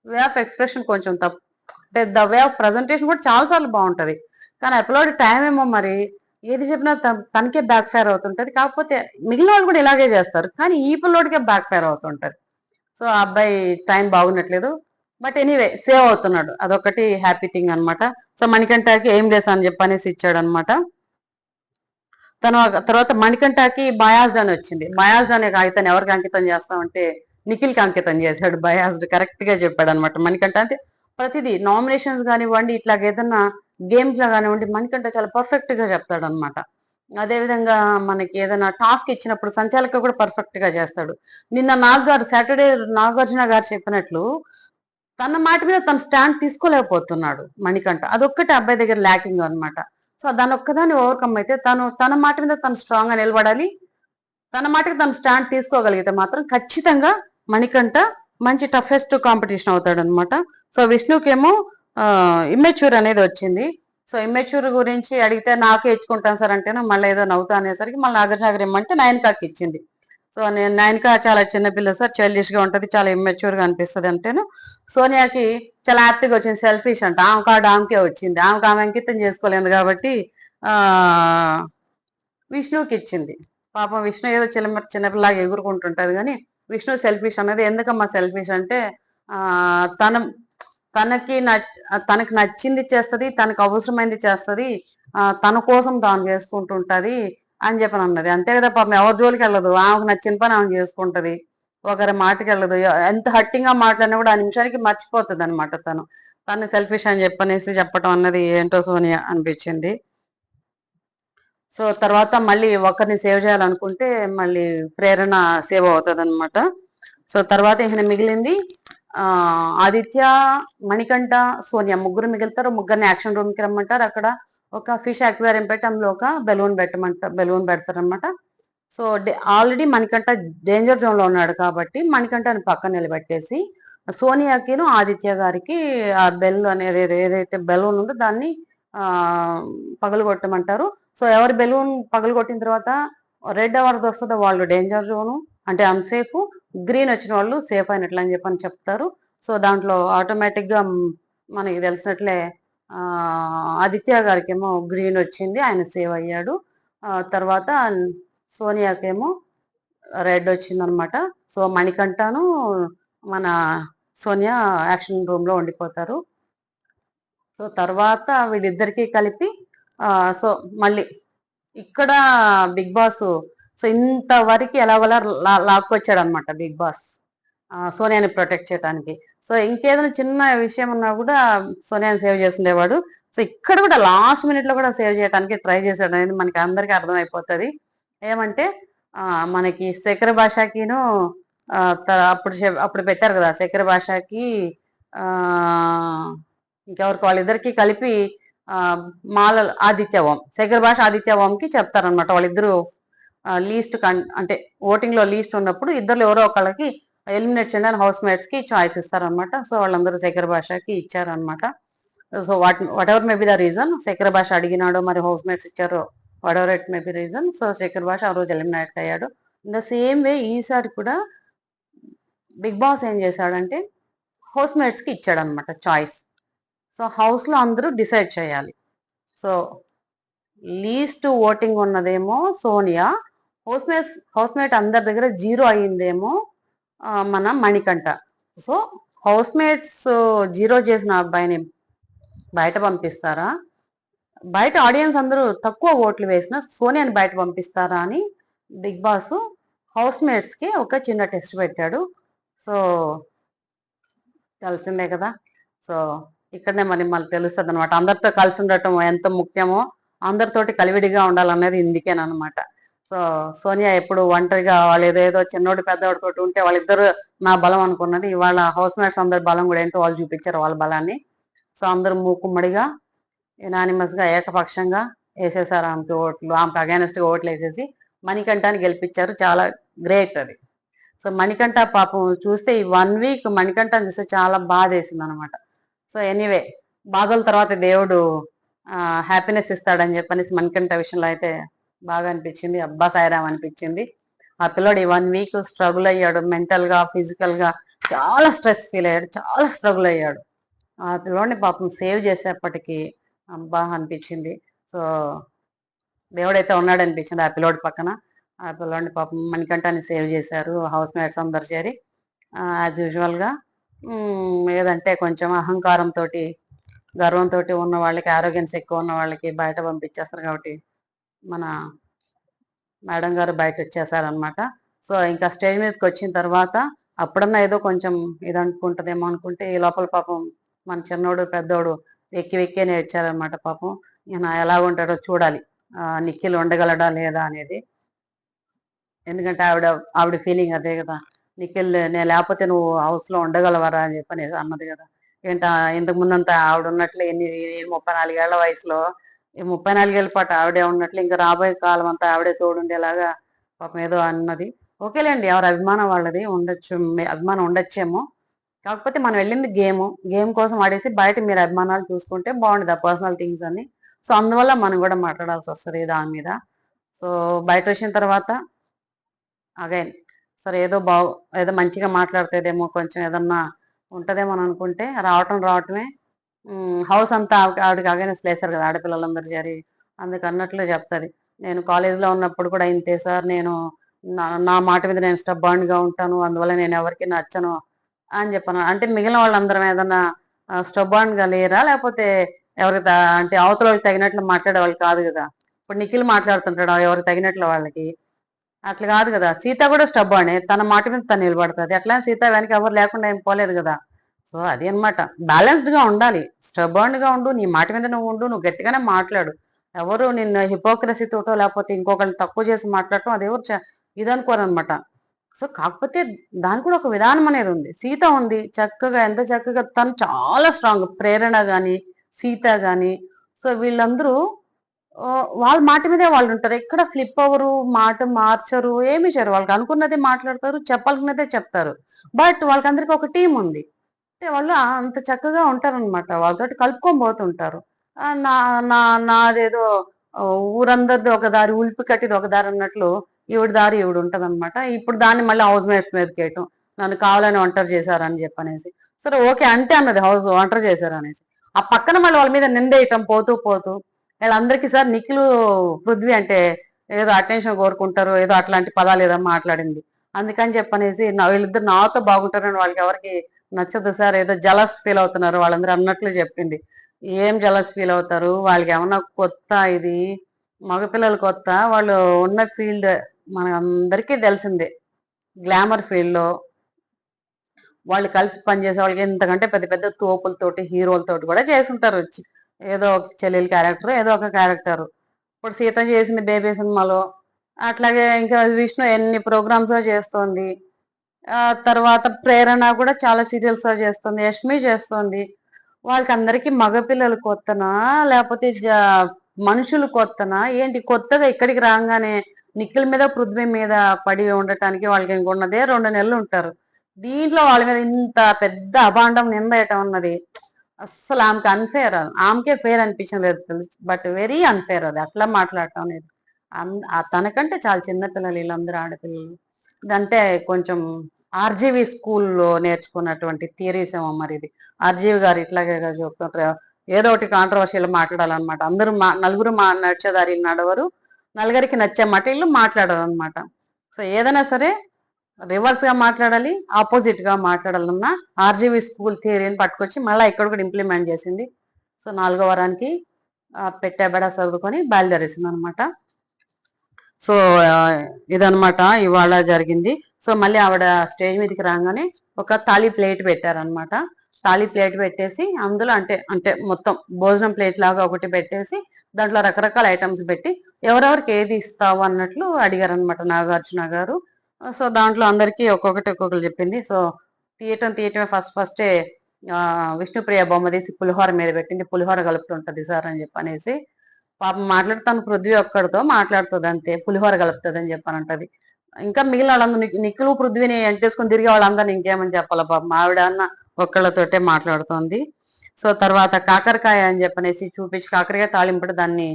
వే ఆఫ్ ఎక్స్ప్రెషన్ కొంచెం తప్పు, అంటే ద వే ఆఫ్ ప్రజెంటేషన్ కూడా చాలా సార్లు బాగుంటది. కానీ ఆ పిల్లోడి టైం ఏమో మరి ఏది చెప్పినా తనకే బ్యాక్ ఫైర్ అవుతుంటది. కాకపోతే మిగిలిన వాళ్ళు కూడా ఇలాగే చేస్తారు, కానీ ఈ పిల్లోడికే బ్యాక్ ఫైర్ అవుతుంటది. సో ఆ అబ్బాయి టైం బాగున్నట్లేదు. బట్ ఎనీవే సేవ్ అవుతున్నాడు, అదొకటి హ్యాపీ థింగ్ అనమాట. సో మణికంఠకి ఏం లేస్ అని చెప్పనేసి ఇచ్చాడు అనమాట. తర్వాత మణికంఠకి బయాస్డ్ అని వచ్చింది. బయాస్డ్ అనే కాగితాన్ని ఎవరికి అంకితం చేస్తామంటే నిఖిల్కి అంకితం చేశాడు. బయాస్డ్ కరెక్ట్ గా చెప్పాడు అనమాట మణికంఠ. అంటే ప్రతిదీ నామినేషన్స్ కానివ్వండి, ఇట్లాగ ఏదన్నా గేమ్స్ లో కానివ్వండి, మణికంఠ చాలా పర్ఫెక్ట్ గా చెప్తాడు అనమాట. అదేవిధంగా మనకి ఏదైనా టాస్క్ ఇచ్చినప్పుడు సంచాలక కూడా పర్ఫెక్ట్ గా చేస్తాడు. నిన్న సాటర్డే నాగార్జున గారు చెప్పినట్లు తన మాట మీద తన స్టాండ్ తీసుకోలేకపోతున్నాడు మణికంఠ. అదొక్కటి అబ్బాయి దగ్గర ల్యాకింగ్ అనమాట. సో దాని ఒక్కదాన్ని ఓవర్కమ్ అయితే తన మాట మీద తను స్ట్రాంగ్ గా నిలబడాలి. తన మాటకి తను స్టాండ్ తీసుకోగలిగితే మాత్రం ఖచ్చితంగా మణికంఠ మంచి టఫెస్ట్ కాంపిటీషన్ అవుతాడు అనమాట. సో విష్ణుకేమో ఇమ్మెచ్యూర్ అనేది వచ్చింది. సో ఇమ్మెచ్యూర్ గురించి అడిగితే నాకే ఇచ్చుకుంటాను సార్ అంటేనే మళ్ళీ ఏదో నవ్వుతా అనేసరికి మళ్ళీ నాగార్జున ఇమ్మంటే నయనకాకి ఇచ్చింది. సో నేను నయనక చాలా చిన్నపిల్ల సార్, చైల్డిష్ గా ఉంటది, చాలా ఇమ్మెచ్యూర్ గా అనిపిస్తుంది అంటేను సోనియాకి చాలా హ్యాపీగా వచ్చింది. సెల్ఫిష్ అంట, ఆమె కార్డు ఆమెకే వచ్చింది, ఆమె అంకితం చేసుకోలేదు కాబట్టి ఆ విష్ణుకి ఇచ్చింది. పాపం విష్ణు ఏదో చిన్నపిల్లలాగా ఎగురుకుంటుంటది కానీ విష్ణు సెల్ఫిష్ అన్నది. ఎందుకమ్మా సెల్ఫిష్ అంటే ఆ తన తనకి తనకి నచ్చింది చేస్తుంది, తనకు అవసరమైంది చేస్తుంది, తన కోసం తాను చేసుకుంటుంటది అని చెప్పని అన్నది. అంతే కదా పాపం, ఎవరి జోలికి వెళ్ళదు, ఆమెకు నచ్చిన పని ఆమె చేసుకుంటది, ఒకరి మాటకి వెళ్ళదు. ఎంత హట్టింగ్ గా మాట్లాడినా కూడా ఆ నిమిషానికి మర్చిపోతుంది అనమాట. తను సెల్ఫిష్ అని చెప్పనేసి చెప్పటం అన్నది ఏంటో సోనియా అనిపించింది. సో తర్వాత మళ్ళీ ఒకరిని సేవ్ చేయాలనుకుంటే మళ్ళీ ప్రేరణ సేవ్ అవుతుంది అనమాట. సో తర్వాత ఈయన మిగిలింది ఆదిత్య, మణికంఠ, సోనియా ముగ్గురు మిగులుతారు. ముగ్గురిని యాక్షన్ రూమ్ కి రమ్మంటారు. అక్కడ ఒక ఫిష్ అక్వేరియం పెట్టి అందులో ఒక బెలూన్ పెడతారనమాట. So already Manikanta danger zone లో ఉన్నాడు కాబట్టి మణికంఠని పక్కన నిలబెట్టేసి సోనియాకిను ఆదిత్య గారికి ఆ బెల్ అనేది ఏదైతే బెలూన్ ఉందో దాన్ని ఆ పగలగొట్టమంటారు. సో ఎవరి బెలూన్ పగలగొట్టిన తర్వాత రెడ్ ఎవరిది వస్తుందో వాళ్ళు డేంజర్ జోను, అంటే అన్సేఫ్, గ్రీన్ వచ్చిన వాళ్ళు సేఫ్ అయినట్లు అని చెప్పని చెప్తారు. సో దాంట్లో ఆటోమేటిక్ గా మనకి తెలిసినట్లే ఆదిత్య గారికి ఏమో గ్రీన్ వచ్చింది, ఆయన సేవ్ అయ్యాడు. తర్వాత సోనియాకేమో రెడ్ వచ్చింది అనమాట. సో మణికంఠను మన సోనియా యాక్షన్ రూమ్ లో ఉండిపోతారు. సో తర్వాత వీళ్ళిద్దరికీ కలిపి సో మళ్ళీ ఇక్కడ బిగ్ బాస్ సో ఇంతవరకు ఎలాగోలా లాక్కొచ్చాడు అనమాట బిగ్ బాస్ సోనియాని ప్రొటెక్ట్ చేయడానికి. సో ఇంకేదైనా చిన్న విషయం ఉన్నా కూడా సోనియాని సేవ్ చేస్తుండేవాడు. సో ఇక్కడ కూడా లాస్ట్ మినిట్ లో కూడా సేవ్ చేయడానికి ట్రై చేశాడు అనేది మనకి అందరికీ అర్థమైపోతుంది. ఏమంటే మనకి శేఖర భాషకిను అప్పుడు పెట్టారు కదా శేఖర భాషకి ఆ ఇంకెవరికి వాళ్ళిద్దరికి కలిపి మాల ఆదిత్య ఓం, శేఖర్ భాష ఆదిత్య ఓంకి చెప్తారనమాట. వాళ్ళిద్దరు లీస్ట్ అంటే ఓటింగ్ లో లీస్ట్ ఉన్నప్పుడు ఇద్దరు ఎవరో ఒకళ్ళకి ఎలిమినేట్ చేయండి అని హౌస్ మేట్స్ కి చాయిస్ ఇస్తారనమాట. సో వాళ్ళందరూ శేఖర్ భాషకి ఇచ్చారనమాట. So whatever may be the reason, Shekhar Basha అడిగినాడు, మరి హౌస్ మేట్స్ ఇచ్చారు, whatever it may be reason. So Shekhar Basha ఆ రోజు ఎలిమినేట్ అయ్యాడు. ఇన్ ద సేమ్ వే ఈసారి కూడా బిగ్ బాస్ ఏం చేశాడంటే హౌస్ మేట్స్ కి ఇచ్చాడు అనమాట చాయిస్. సో హౌస్ లో అందరూ డిసైడ్ చేయాలి. సో లీస్ట్ ఓటింగ్ ఉన్నదేమో సోనియా, హౌస్ మేట్ అందరి దగ్గర 0 అయ్యిందేమో మన మణికంఠ. సో హౌస్ మేట్స్ 0 చేసిన అబ్బాయిని బయట పంపిస్తారా, బయట ఆడియన్స్ అందరూ తక్కువ ఓట్లు వేసిన సోనియాని బయట పంపిస్తారా అని బిగ్ బాస్ హౌస్ మేట్స్ కి ఒక చిన్న టెస్ట్ పెట్టాడు. సో తెలిసిందే కదా. సో ఇక్కడనే మళ్ళీ తెలుస్తుంది అనమాట అందరితో కలిసి ఉండటం ఎంత ముఖ్యమో, అందరితోటి కలివిడిగా ఉండాలనేది ఇందుకేనమాట. సో సోనియా ఎప్పుడు ఒంటరిగా వాళ్ళు ఏదేదో చిన్నోడు పెద్దోడితోటి ఉంటే వాళ్ళిద్దరు నా బలం అనుకున్నది, ఇవాళ హౌస్ మేట్స్ అందరి బలం కూడా ఏంటో వాళ్ళు చూపించారు వాళ్ళ బలాన్ని. సో అందరూ మూకుమ్మడిగా యునానిమస్ గా ఏకపక్షంగా వేసేసారు ఆమెకి ఓట్లు, ఆమెకు అగైనెస్ట్ గా ఓట్లు వేసేసి మణికంఠాన్ని గెలిపించారు. చాలా గ్రేట్ అది. సో మణికంఠ పాపం చూస్తే ఈ 1 వీక్ మణికంఠని చూస్తే చాలా బాధ వేసింది అనమాట. సో ఎనీవే బాధల తర్వాత దేవుడు హ్యాపీనెస్ ఇస్తాడని చెప్పనేసి మణికంఠ విషయంలో అయితే బాగా అనిపించింది. అబ్బా సాయిరామ్ అనిపించింది. ఆ పిల్లోడు ఈ 1 వీక్ స్ట్రగుల్ అయ్యాడు. మెంటల్ గా, ఫిజికల్ గా చాలా స్ట్రెస్ ఫీల్ అయ్యాడు. చాలా స్ట్రగుల్ అయ్యాడు. ఆ పిల్లోడిని పాపం సేవ్ చేసేప్పటికి అబ్బా అనిపించింది. సో దేవుడైతే ఉన్నాడనిపించింది ఆ పిల్లోడి పక్కన. ఆ పిల్లోడిని పాపం మణికంఠని సేవ్ చేశారు హౌస్ మేట్స్ అందరు చేరి. యాజ్ యూజువల్ గా ఏదంటే కొంచెం అహంకారంతో, గర్వంతో ఉన్న వాళ్ళకి, ఆరోగ్యన్స్ ఎక్కువ ఉన్న వాళ్ళకి బయట పంపించేస్తారు కాబట్టి మన మేడం గారు బయట వచ్చేసారనమాట. సో ఇంకా స్టేజ్ మీదకి వచ్చిన తర్వాత అప్పుడన్నా ఏదో కొంచెం ఇది అనుకుంటదేమో అనుకుంటే ఈ లోపల పాపం మన చిన్నోడు పెద్దోడు వెక్కి వెక్కే నేర్చారనమాట. పాపం ఈయన ఎలా ఉంటాడో చూడాలి, నిఖిల్ ఉండగలడా లేదా అనేది. ఎందుకంటే ఆవిడ ఫీలింగ్ అదే కదా, నిఖిల్ నేను లేకపోతే నువ్వు హౌస్ లో ఉండగలవరా అని చెప్పని అన్నది కదా. ఏంట ఇంతకు ముందంతా ఆవిడ ఉన్నట్లు 34 ఏళ్ల వయసులో, ఈ 34 ఏళ్ల పాటు ఆవిడే ఉన్నట్లు ఇంకా రాబోయే కాలం అంతా ఆవిడే తోడుండేలాగా పాపం ఏదో అన్నది. ఓకేలేండి, ఎవరి అభిమానం వాళ్ళది ఉండొచ్చు, అభిమానం ఉండొచ్చేమో. కాకపోతే మనం వెళ్ళింది గేమ్ కోసం ఆడేసి బయట మీరు అభిమానాలు చూసుకుంటే బాగుండదు ఆ పర్సనల్ థింగ్స్ అన్ని. సో అందువల్ల మనం కూడా మాట్లాడాల్సి వస్తుంది దాని మీద. సో బయట వచ్చిన తర్వాత అగైన్ సరే ఏదో మంచిగా మాట్లాడుతుందేమో, కొంచెం ఏదన్నా ఉంటదేమో అని అనుకుంటే రావటమే హౌస్ అంతా ఆవిడకి అగైనెస్ట్ లేసారు కదా ఆడపిల్లలందరూ జరి. అందుకు అన్నట్లు చెప్తుంది, నేను కాలేజ్లో ఉన్నప్పుడు కూడా ఇంతే సార్, నేను నా మాట మీద నేను స్టబ్బార్న్గా ఉంటాను, అందువల్ల నేను ఎవరికి నచ్చను అని చెప్పాను. అంటే మిగిలిన వాళ్ళందరం ఏదన్నా స్టబ్బార్న్గా లేరా, లేకపోతే ఎవరికి అంటే అవతల వాళ్ళకి తగినట్లు మాట్లాడే వాళ్ళు కాదు కదా. ఇప్పుడు నిఖిల్ మాట్లాడుతుంటాడు ఎవరికి తగినట్లు వాళ్ళకి, అట్లా కాదు కదా. సీత కూడా స్టబ్బార్నే, తన మాట మీద తను నిలబడుతుంది. అట్లా సీత వెనక ఎవరు లేకుండా ఏం పోలేదు కదా. సో అది అనమాట, బ్యాలెన్స్డ్ గా ఉండాలి. స్టబాండ్ గా ఉండు, నీ మాట మీద నువ్వు ఉండు, నువ్వు గట్టిగానే మాట్లాడు. ఎవరు నిన్ను హిపోక్రసీ తోటో లేకపోతే ఇంకొకరిని తక్కువ చేసి మాట్లాడటం అది ఎవరు ఇదనుకోరు అనమాట. సో కాకపోతే దానికి కూడా ఒక విధానం అనేది ఉంది. సీత ఉంది చక్కగా, ఎంత చక్కగా తను చాలా స్ట్రాంగ్, ప్రేరణ గాని సీత గాని. సో వీళ్ళందరూ వాళ్ళ మాట మీదే వాళ్ళు ఉంటారు, ఎక్కడ ఫ్లిప్ అవ్వరు, మాట మార్చరు, ఏమి చేయరు. వాళ్ళకి అనుకున్నదే మాట్లాడతారు, చెప్పాలనుకున్నదే చెప్తారు. బట్ వాళ్ళకందరికీ ఒక టీం ఉంది. అంటే వాళ్ళు అంత చక్కగా ఉంటారనమాట. వాళ్ళతోటి కలుపుకొని పోతుంటారు. నా నా నాదేదో ఊరందరిది ఒక దారి, ఉలిపి కట్టిది ఒక దారి అన్నట్లు ఈవిడ దారి ఈవిడ ఉంటదన్నమాట. ఇప్పుడు దాన్ని మళ్ళీ హౌస్ మేట్స్ మీదకేయటం, నన్ను కావాలని ఒంటరి చేశారని చెప్పనేసి. సరే ఓకే అంటే అన్నది హౌస్ ఒంటరి చేశారు అనేసి. ఆ పక్కన మళ్ళీ వాళ్ళ మీద నిందేయటం పోతూ పోతూ వీళ్ళందరికీ సార్ నిఖిల్ పృథ్వీ అంటే ఏదో అటెన్షన్ కోరుకుంటారు, ఏదో అట్లాంటి పదాలు ఏదో మాట్లాడింది అందుకని చెప్పనేసి వీళ్ళిద్దరు నాతో బాగుంటారని వాళ్ళకి ఎవరికి నచ్చదు సార్, ఏదో జలస్ ఫీల్ అవుతున్నారు వాళ్ళందరూ అన్నట్లు చెప్పింది. ఏం జలస్ ఫీల్ అవుతారు, వాళ్ళకి ఏమన్నా కొత్త ఇది, మగపిల్లలు కొత్త, వాళ్ళు ఉన్న ఫీల్డ్ మన అందరికీ తెలిసిందే. గ్లామర్ ఫీల్డ్ లో వాళ్ళు కలిసి పనిచేసే వాళ్ళకి ఎంతకంటే పెద్ద పెద్ద తోపులతోటి హీరోలతోటి కూడా చేసుంటారు వచ్చి. ఏదో ఒక చెల్లెలు క్యారెక్టర్, ఏదో ఒక క్యారెక్టర్. ఇప్పుడు సీత చేసింది బేబీ సినిమాలో, అట్లాగే ఇంకా విష్ణు ఎన్ని ప్రోగ్రామ్స్ చేస్తోంది. తర్వాత ప్రేరణ కూడా చాలా సీరియల్స్ చేస్తుంది, యష్మి చేస్తుంది. వాళ్ళకి అందరికి మగపిల్లలు కొత్తనా, లేకపోతే మనుషులు కొత్తనా ఏంటి, కొత్తగా ఇక్కడికి రాగానే నిఖిల్ మీద పృథ్వీ మీద పడి ఉండటానికి వాళ్ళకి ఇంకొన్నదే 2 నెలలు ఉంటారు. దీంట్లో వాళ్ళ మీద ఇంత పెద్ద అభాండం నిందేయటం అన్నది అస్సలు ఆమెకి అన్ఫేర్. ఆమెకే ఫేర్ అనిపించడం లేదు తెలుసు, బట్ వెరీ అన్ఫేర్ అది అట్లా మాట్లాడటం అనేది. తనకంటే చాలా చిన్నపిల్లలు వీళ్ళందరూ ఆడపిల్లలు. ఇదంటే కొంచెం ఆర్జీవి స్కూల్లో నేర్చుకున్నటువంటి థియరీస్ ఏమో మరి ఇది. ఆర్జీవి గారు ఇట్లాగే చెప్తుంటారు, ఏదో ఒకటి కాంట్రవర్షియల్ మాట్లాడాలన్నమాట. అందరూ నలుగురు నడిచేదారి నడవరు, నలుగురికి నచ్చే మాట వీళ్ళు మాట్లాడారు అనమాట. సో ఏదైనా సరే రివర్స్ గా మాట్లాడాలి, ఆపోజిట్ గా మాట్లాడాలన్న ఆర్జీవి స్కూల్ థియరీని పట్టుకొచ్చి మళ్ళీ ఇక్కడ కూడా ఇంప్లిమెంట్ చేసింది. సో 4వ వారానికి పెట్టే బెడ చదువుకొని బయలుదేరేసింది అనమాట. సో ఇదనమాట ఇవాళ జరిగింది. సో మళ్ళీ ఆవిడ స్టేజ్ మీదకి రాగానే ఒక తాళీ ప్లేట్ పెట్టారనమాట. తాళీ ప్లేట్ పెట్టేసి అందులో అంటే అంటే మొత్తం భోజనం ప్లేట్ లాగా ఒకటి పెట్టేసి దాంట్లో రకరకాల ఐటమ్స్ పెట్టి ఎవరెవరికి ఏది ఇస్తావు అన్నట్లు అడిగారనమాట నాగార్జున గారు. సో దాంట్లో అందరికీ ఒక్కొక్కటి చెప్పింది. సో తీయటమే ఫస్టే విష్ణుప్రియ బొమ్మ తీసి పులిహోర మీద పెట్టింది, పులిహోర కలుపుతుంటది సార్ అని చెప్పనేసి. పాపం మాట్లాడుతాను పృథ్వీ ఒక్కడితో మాట్లాడుతుంది అంతే, పులిహోర కలుపుతుంది అని చెప్పానంటది. ఇంకా మిగిలిన వాళ్ళందరూ నిఖిలు పృథ్వీని ఎంటేసుకొని తిరిగే వాళ్ళందరినీ ఇంకేమని చెప్పాలా పాపం, ఆవిడ అన్న ఒక్కళ్ళతోటే మాట్లాడుతోంది. సో తర్వాత కాకరకాయ అని చెప్పనేసి చూపించి కాకరకాయ తాలింపుడు దాన్ని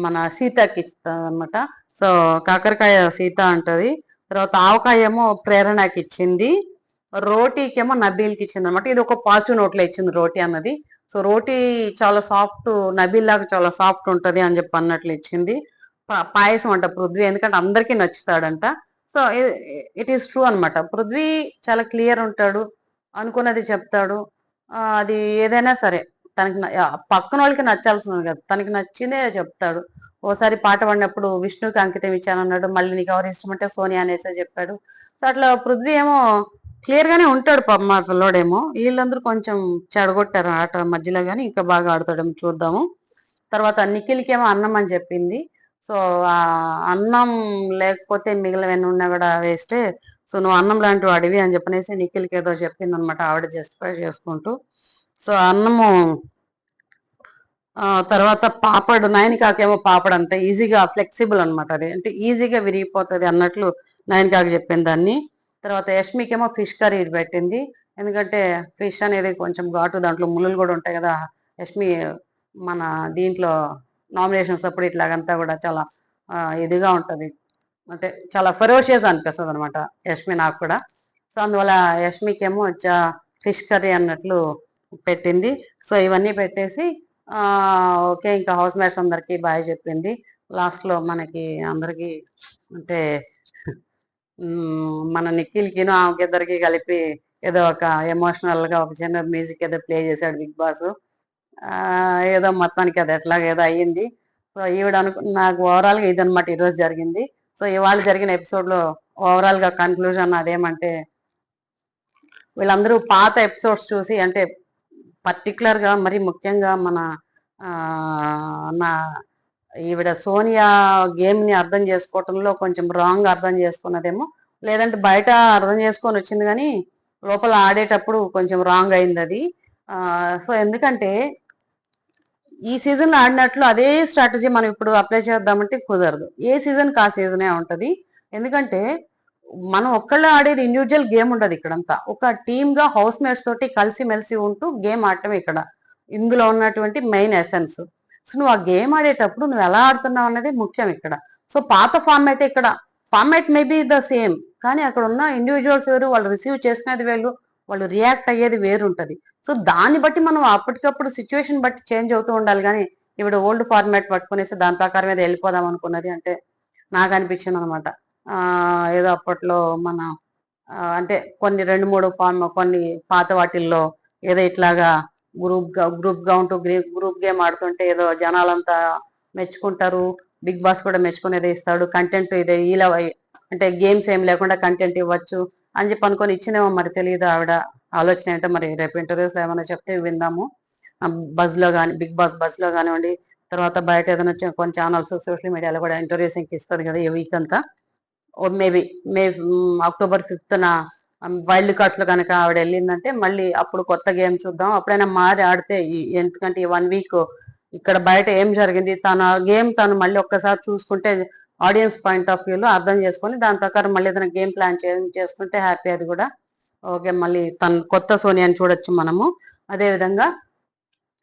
మన సీతకి ఇస్తుంది అనమాట. సో కాకరకాయ సీత అంటది. తర్వాత ఆవకాయ ఏమో ప్రేరణకి ఇచ్చింది, రోటీకేమో నబీల్కి ఇచ్చింది అనమాట. ఇది ఒక పాజిటివ్ నోట్లో ఇచ్చింది రోటీ అన్నది. సో రోటీ చాలా సాఫ్ట్, నబీల్ లాగా చాలా సాఫ్ట్ ఉంటది అని చెప్పి అన్నట్లు ఇచ్చింది. పాయసం అంట పృథ్వీ, ఎందుకంటే అందరికీ నచ్చుతాడంట. సో ఇట్ ఈస్ ట్రూ అనమాట. పృథ్వీ చాలా క్లియర్ ఉంటాడు, అనుకున్నది చెప్తాడు. అది ఏదైనా సరే తనకి పక్కన వాళ్ళకి నచ్చాల్సిన కదా, తనకి నచ్చిందే చెప్తాడు. ఓసారి పాట పాడినప్పుడు విష్ణుకి అంకితం ఇచ్చానన్నాడు, మళ్ళీ నీకు ఎవరు ఇష్టం అంటే సోనియా అనేసే చెప్పాడు. సో అట్లా పృథ్వీ ఏమో క్లియర్ గానే ఉంటాడు పాప. మా పిల్లోడేమో వీళ్ళందరూ కొంచెం చెడగొట్టారు ఆట మధ్యలో, కానీ ఇంకా బాగా ఆడతాడేమో చూద్దాము. తర్వాత నిఖిల్కి ఏమో అన్నం అని చెప్పింది. సో ఆ అన్నం లేకపోతే మిగిలిన ఉన్నా కూడా వేస్టే. సో నువ్వు అన్నం లాంటి వాడివి అని చెప్పనేసి నిఖిల్కి ఏదో చెప్పింది అనమాట ఆవిడ జస్టిఫై చేసుకుంటూ. సో అన్నము తర్వాత పాపడ్, నయనికాకేమో పాపడ్ అంత ఈజీగా ఫ్లెక్సిబుల్ అనమాట, అది అంటే ఈజీగా విరిగిపోతుంది అన్నట్లు నయనికాకి చెప్పింది దాన్ని. తర్వాత యష్మికేమో ఫిష్ కర్రీ పెట్టింది, ఎందుకంటే ఫిష్ అనేది కొంచెం ఘాటు, దాంట్లో ముళ్ళులు కూడా ఉంటాయి కదా. యష్మి మన దీంట్లో నామినేషన్స్ అప్పుడు ఇట్లాగంతా కూడా చాలా ఇదిగా ఉంటుంది, అంటే చాలా ఫెరోషియస్ అనిపిస్తుంది అనమాట యష్మి నాకు కూడా. సో అందువల్ల యష్మికేమో ఫిష్ కర్రీ అన్నట్లు పెట్టింది. సో ఇవన్నీ పెట్టేసి ఓకే ఇంకా హౌస్ మేట్స్ అందరికి బాయ్ చెప్పింది. లాస్ట్ లో మనకి అందరికి అంటే మన నిఖిల్కిను ఆమెకి ఇద్దరికి కలిపి ఏదో ఒక ఎమోషనల్ గా ఒక చిన్న మ్యూజిక్ ఏదో ప్లే చేశాడు బిగ్ బాస్. ఏదో మొత్తానికి అది ఎట్లాగ ఏదో అయ్యింది. సో ఈవిడ నాకు ఓవరాల్ గా ఇదనమాట ఈరోజు జరిగింది. సో ఇవాళ జరిగిన ఎపిసోడ్ లో ఓవరాల్ గా కన్క్లూజన్ అదేమంటే, వీళ్ళందరూ పాత ఎపిసోడ్స్ చూసి, అంటే పర్టికులర్ గా మరి ముఖ్యంగా మన నా ఈవిడ సోనియా గేమ్ ని అర్థం చేసుకోవటంలో కొంచెం రాంగ్ అర్థం చేసుకున్నదేమో, లేదంటే బయట అర్థం చేసుకొని వచ్చింది కానీ లోపల ఆడేటప్పుడు కొంచెం రాంగ్ అయింది అది. సో ఎందుకంటే ఈ సీజన్ లో ఆడినట్లు అదే స్ట్రాటజీ మనం ఇప్పుడు అప్లై చేద్దామంటే కుదరదు. ఏ సీజన్ కా సీజనే ఉంటది. ఎందుకంటే మనం ఒక్కళ్ళే ఆడేది ఇండివిజువల్ గేమ్ ఉండదు ఇక్కడంతా, ఒక టీమ్ గా హౌస్ మేట్స్ తోటి కలిసి మెలిసి ఉంటూ గేమ్ ఆడటమే ఇక్కడ ఇందులో ఉన్నటువంటి మెయిన్ ఎసెన్స్. సో నువ్వు ఆ గేమ్ ఆడేటప్పుడు నువ్వు ఎలా ఆడుతున్నావు అన్నది ముఖ్యం ఇక్కడ. సో పాత ఫార్మాట్ ఇక్కడ, ఫార్మాట్ మేబీ ద సేమ్, కానీ అక్కడ ఉన్న ఇండివిజువల్స్ వేరు, వాళ్ళు రిసీవ్ చేసినది వేరు, వాళ్ళు రియాక్ట్ అయ్యేది వేరుంటది. సో దాన్ని బట్టి మనం అప్పటికప్పుడు సిచ్యువేషన్ బట్టి చేంజ్ అవుతూ ఉండాలి. కానీ ఇప్పుడు ఓల్డ్ ఫార్మాట్ పట్టుకునేసి దాని ప్రకారం మీద వెళ్ళిపోదాం అనుకున్నది అంటే నాకు అనిపించింది అనమాట. ఏదో అప్పట్లో మన అంటే కొన్ని 2-3 కొన్ని పాత వాటిల్లో ఏదో ఇట్లాగా గ్రూప్ గా ఉంటూ గ్రూప్ గేమ్ ఆడుతుంటే ఏదో జనాలంతా మెచ్చుకుంటారు, బిగ్ బాస్ కూడా మెచ్చుకునేది ఇస్తాడు, కంటెంట్ ఇదే ఇలా అంటే గేమ్స్ ఏం లేకుండా కంటెంట్ ఇవ్వచ్చు అని చెప్పి అనుకొని ఇచ్చినేమో, మరి తెలియదు ఆవిడ ఆలోచన ఏంటో. మరి రేపు ఇంటర్వ్యూస్ లో ఏమైనా చెప్తే విందాము. బజ్ లో కానీ, బిగ్ బాస్ బజ్ లో కానివ్వండి, తర్వాత బయట ఏదైనా కొన్ని ఛానల్స్ సోషల్ మీడియాలో కూడా ఇంటర్వ్యూస్ ఇంక ఇస్తుంది కదా ఈ వీక్ అంతా. Maybe October 5th wild cards లో కనుక ఆవిడ వెళ్ళిందంటే మళ్ళీ అప్పుడు కొత్త గేమ్ చూద్దాం, అప్పుడైనా మారి ఆడితే. ఎందుకంటే ఈ 1 వీక్ ఇక్కడ బయట ఏం జరిగింది తన గేమ్ తను మళ్ళీ ఒక్కసారి చూసుకుంటే ఆడియన్స్ పాయింట్ ఆఫ్ వ్యూలో అర్థం చేసుకొని దాని ప్రకారం మళ్ళీ ఏదైనా గేమ్ ప్లాన్ చేసుకుంటే హ్యాపీ అది కూడా. ఓకే మళ్ళీ తన కొత్త సోనియాని చూడొచ్చు మనము. అదే విధంగా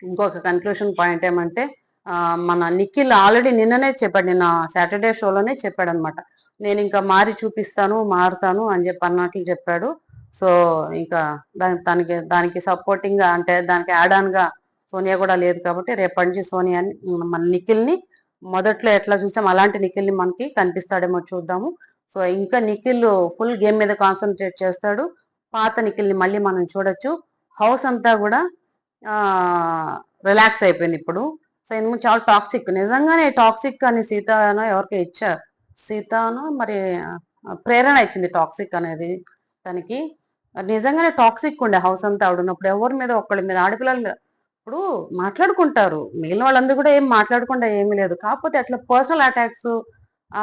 ఇంకొక కన్క్లూషన్ పాయింట్ ఏమంటే, మన నిఖిల్ ఆల్రెడీ నిన్ననే చెప్పాడు, నిన్న సాటర్డే షోలోనే చెప్పాడు అనమాట, నేను ఇంకా మారి చూపిస్తాను, మారుతాను అని చెప్పి అన్నట్లు చెప్పాడు. సో ఇంకా దానికి సపోర్టింగ్ గా, అంటే దానికి యాడ్ ఆన్ గా సోనియా కూడా లేదు కాబట్టి రేపటి నుంచి సోనియాని, మన నిఖిల్ని మొదట్లో ఎట్లా చూసాం అలాంటి నిఖిల్ని మనకి కనిపిస్తాడేమో చూద్దాము. సో ఇంకా నిఖిల్ ఫుల్ గేమ్ మీద కాన్సన్ట్రేట్ చేస్తాడు, పాత నిఖిల్ని మళ్ళీ మనం చూడొచ్చు. హౌస్ అంతా కూడా రిలాక్స్ అయిపోయింది ఇప్పుడు. సో ఇందుకు చాలా టాక్సిక్, నిజంగానే టాక్సిక్ అని సీతానో ఎవరికి ఇచ్చారు, సీతానో మరి ప్రేరణ ఇచ్చింది టాక్సిక్ అనేది తనకి. నిజంగానే టాక్సిక్ ఉండే హౌస్ అంతా ఆవిడ ఉన్నప్పుడు, ఎవరి మీద ఒక్కళ్ళ మీద, ఆడపిల్లలు ఇప్పుడు మాట్లాడుకుంటారు, మిగిలిన వాళ్ళందరూ కూడా ఏం మాట్లాడకుండా ఏమీ లేదు, కాకపోతే అట్లా పర్సనల్ అటాక్స్, ఆ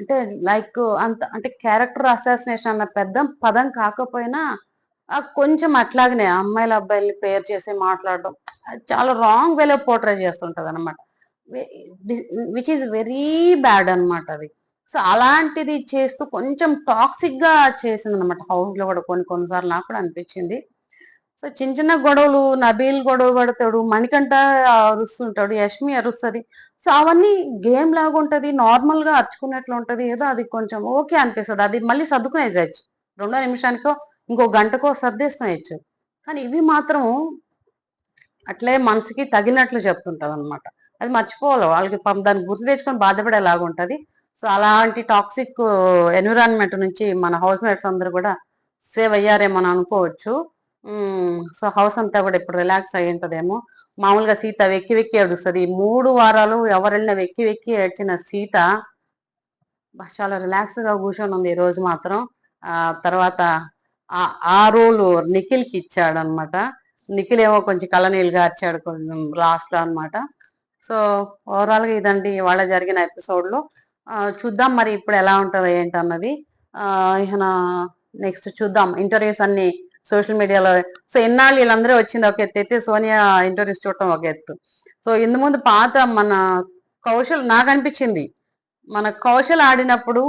అంటే లైక్ అంత అంటే క్యారెక్టర్ అసాసినేషన్ అన్న పెద్ద పదం కాకపోయినా కొంచెం అట్లాగనే అమ్మాయిల అబ్బాయిల్ని పేర్ చేసి మాట్లాడడం చాలా రాంగ్ వేలో పోర్ట్రే చేస్తుంటది అనమాట, విచ్ ఈస్ వెరీ బ్యాడ్ అనమాట అది. సో అలాంటిది చేస్తూ కొంచెం టాక్సిక్ గా చేసింది అనమాట హౌస్ లో కూడా, కొన్నిసార్లు నాకు కూడా అనిపించింది. సో చిన్న చిన్న గొడవలు, నబీల్ గొడవ పడతాడు, మణికంఠ అరుస్తుంటాడు, యష్మి అరుస్తుంది. సో అవన్నీ గేమ్ లాగా ఉంటది, నార్మల్ గా అరుచుకున్నట్లు ఉంటది, ఏదో అది కొంచెం ఓకే అనిపిస్తుంది. అది మళ్ళీ సర్దుకునేసేయచ్చు, రెండో నిమిషానికో ఇంకో గంటకో సర్దేసుకునేయచ్చు. కానీ ఇవి మాత్రం అట్లే మనసుకి తగినట్లు చెప్తుంటది అనమాట. అది మర్చిపోవాలి వాళ్ళకి, పాపం దాన్ని గుర్తు తెచ్చుకొని బాధపడేలాగా ఉంటది. సో అలాంటి టాక్సిక్ ఎన్విరాన్మెంట్ నుంచి మన హౌస్ మేట్స్ అందరూ కూడా సేవ్ అయ్యారేమో అని అనుకోవచ్చు. సో హౌస్ అంతా కూడా ఇప్పుడు రిలాక్స్ అయ్యి ఉంటదేమో. మామూలుగా సీత వెక్కి వెక్కి ఏడుస్తుంది. 3 వారాలు ఎవరెళ్ళినా వెక్కి వెక్కి ఏడ్చిన సీత చాలా రిలాక్స్ గా కూర్చొని ఉంది ఈ రోజు మాత్రం. ఆ తర్వాత ఆ ఆ రోలు నిఖిల్ కి ఇచ్చాడు అనమాట. నిఖిల్ ఏమో కొంచెం కళ్ళనీళ్ళు గార్చాడు కొంచెం లాస్ట్ లో అనమాట. సో ఓవరాల్ గా ఇదండి ఇవాళ జరిగిన ఎపిసోడ్ లో. చూద్దాం మరి ఇప్పుడు ఎలా ఉంటుందో ఏంటన్నది. ఇక నెక్స్ట్ చూద్దాం ఇంటర్వ్యూస్ అన్ని సోషల్ మీడియాలో. సో ఇన్నాళ్ళు వీళ్ళందరూ వచ్చింది ఒక ఎత్తు అయితే సోనియా ఇంటర్వ్యూస్ చూడటం ఒక ఎత్తు. సో ఇందు ముందు పాత మన కౌశల్ నాకు అనిపించింది, మన కౌశల్ ఆడినప్పుడు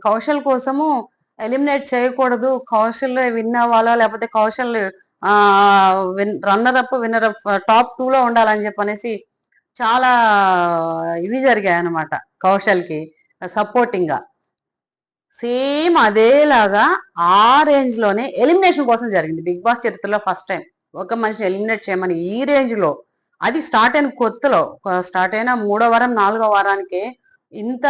కౌశల్ కోసము ఎలిమినేట్ చేయకూడదు, కౌశల్ విన్ అవ్వాలో లేకపోతే కౌశల్ ఆ runner up winner up top 2 లో ఉండాలని చెప్పనేసి చాలా ఇవి జరిగాయి అనమాట కౌశల్కి సపోర్టింగ్ గా. సేమ్ అదేలాగా ఆ రేంజ్ లోనే ఎలిమినేషన్ కోసం జరిగింది బిగ్ బాస్ చరిత్రలో ఫస్ట్ టైం ఒక మనిషిని ఎలిమినేట్ చేయమని ఈ రేంజ్ లో. అది స్టార్ట్ అయిన కొత్తలో, స్టార్ట్ అయిన 3వ వారం 4వ వారానికే ఇంత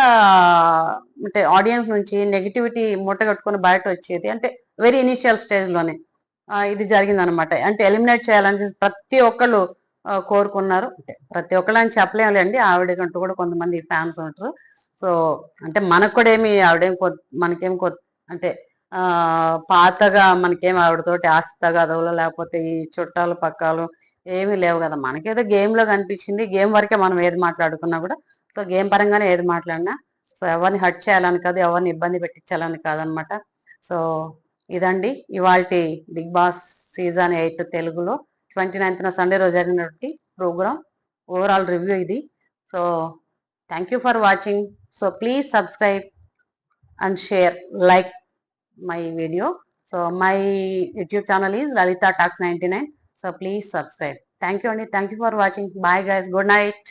అంటే ఆడియన్స్ నుంచి నెగిటివిటీ మూట కట్టుకొని బయట వచ్చేది అంటే వెరీ ఇనిషియల్ స్టేజ్ లోనే ఇది జరిగింది అనమాట. అంటే ఎలిమినేట్ చేయాలని ప్రతి ఒక్కళ్ళు కోరుకున్నారు. అంటే ప్రతి ఒక్కళ్ళు అని చెప్పలేములేండి, ఆవిడకంటూ కూడా కొంతమంది ఫ్యాన్స్ ఉంటారు. సో అంటే మనకు కూడా ఏమి ఆవిడేం మనకేం అంటే ఆ పాతగా మనకేం ఆవిడతోటి ఆస్తి తగాదవులు లేకపోతే ఈ చుట్టాలు పక్కాలు ఏమీ లేవు కదా. మనకేదో గేమ్ లో కనిపించింది, గేమ్ వరకే మనం ఏది మాట్లాడుకున్నా కూడా. సో గేమ్ పరంగానే ఏది మాట్లాడినా సో ఎవరిని హర్ట్ చేయాలని కాదు, ఎవరిని ఇబ్బంది పెట్టించాలని కాదనమాట. సో ఇదండి ఇవాల్టి బిగ్ బాస్ సీజన్ 8 తెలుగులో 29న సండే రోజు జరిగినటువంటి ప్రోగ్రామ్ ఓవరాల్ రివ్యూ ఇది. So thank you for watching. So please subscribe and share, like my video. So my YouTube channel is Lalita Talks 99. So please subscribe. Thank you and thank you for watching. Bye guys. Good night.